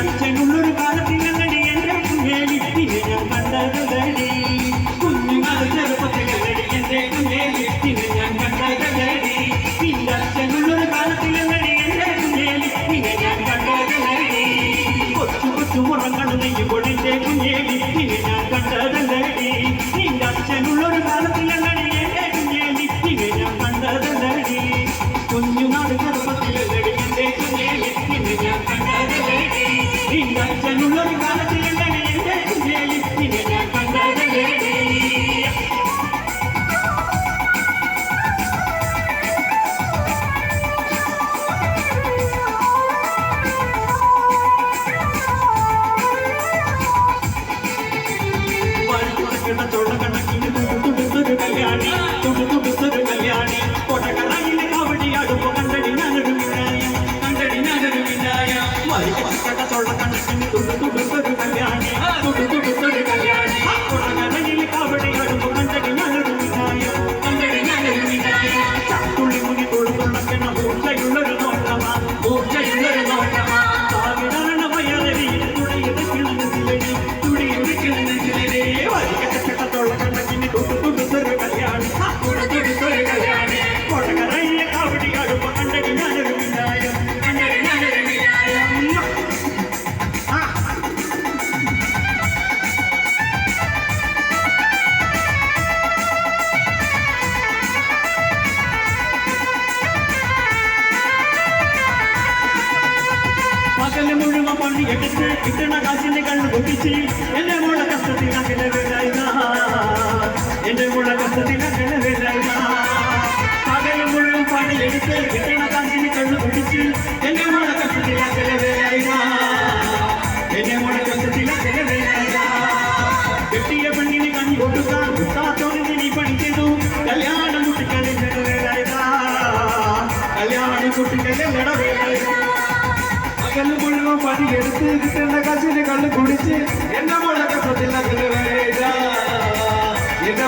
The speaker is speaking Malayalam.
അച്ഛനുള്ളൊരു കാലത്തിലടി എന്റെ കുഞ്ഞേലിത്തിനെ ഞാൻ കണ്ടതടി കുഞ്ഞുങ്ങൾ ചെറുപ്പത്തിലടി എന്റെ കുഞ്ഞേലിത്തിനെ ഞാൻ കണ്ടതടി നിന്റെ അച്ഛനുള്ളൊരു കാലത്തിലടി എന്റെ കുഞ്ഞേലിത്തിനെ ഞാൻ കണ്ടതടി കൊച്ചു കൊച്ചു മുറങ്ങളും നെയ്യുമ്പോൾ എന്റെ കുഞ്ഞേലിത്തിനെ ഞാൻ കണ്ടതടി നിന്റെ അച്ഛനുള്ളൊരു കാലത്തിലടി എന്റെ കുഞ്ഞേലിത്തിനെ ഞാൻ കണ്ടതടി കുഞ്ഞുനാട് ചെറുപ്പത്തിലടി എന്റെ കുഞ്ഞേലിത്തിനെ ഞാൻ കണ്ടതടി നിന്റെ അച്ഛനുള്ളൊരു കാലത്തിലടി എന്റെ കുഞ്ഞേലിത്തിനെ ഞാൻ കണ്ടതടി തുടുത്തൊരു കല്യാണി തുടുത്തൊരു കല്യാണി കൊടകറയിലെ കാവടിയാടുമ്പോ കണ്ടടി ഞാനൊരു വിനായം കണ്ടടി ഞാനൊരു വിനായം തൊള്ള കണക്കിന് തുടുത്തൊരു കല്യാണി തുടുത്തൊരു കല്യാണി കൊടകറയിലെ കാവടിയാടുമ്പോ കണ്ടടി ഞാനൊരു വിനായം കണ്ടടി ഞാനൊരു വിനായം ചത്തുള്ളി മുനി കൊടുത്തുള്ളക്കണ ഊർജയുള്ളൊരു നോട്ടമാ ഊർജയുള്ളൊരു നോട്ടമാ സാവിടാണ് വയറരി തുടിയത് കിണഞ്ഞതിലടി തുടിയത് കിണഞ്ഞതിലേ തൊള്ള കണക്കിന് തുടുത്തൊരു കല്യാണി തുടുത്തൊരു കല്യാണി കൊടകറയിലെ കാവടിയാടുമ്പോ കണ്ടടി ഞാനൊരു വിനായം കണ്ടടി ഞാനൊരു വിനായം പകല് മുഴുവൻ പണിയെടുത്ത് കിട്ടണ കാശിന്റെ കണ്ണു പൊട്ടിച്ച് എന്റെ മോളെ കഷ്ടത്തിലാക്കല എന്റെ മോളെ കഷ്ടത്തിലാക്കല പകല് മുഴുവൻ പണിയെടുത്ത് കിട്ടണ കാശിന്റെ കണ്ണു പൊട്ടിച്ച് എന്റെ മോളെ കഷ്ടത്തിലാക്കല എന്റെ മോളെ കഷ്ടത്തിലാക്കല കെട്ടിയ പെണ്ണിന് കണ്ണി കൊടുക്കാൻ കുട്ടാത്തോണിന് നീ പണി ചെയ്തു കല്യാണം കുട്ടിക്കലെ കല്യാണം കുട്ടിക്കലെ കല്ല് മുഴുവൻ പണിയെടുത്ത് കിട്ടുന്ന കാശിന് കള്ള് കുടിച്ച് എന്റെ മോളെ കഷ്ടത്തിലാക്കല എന്റെ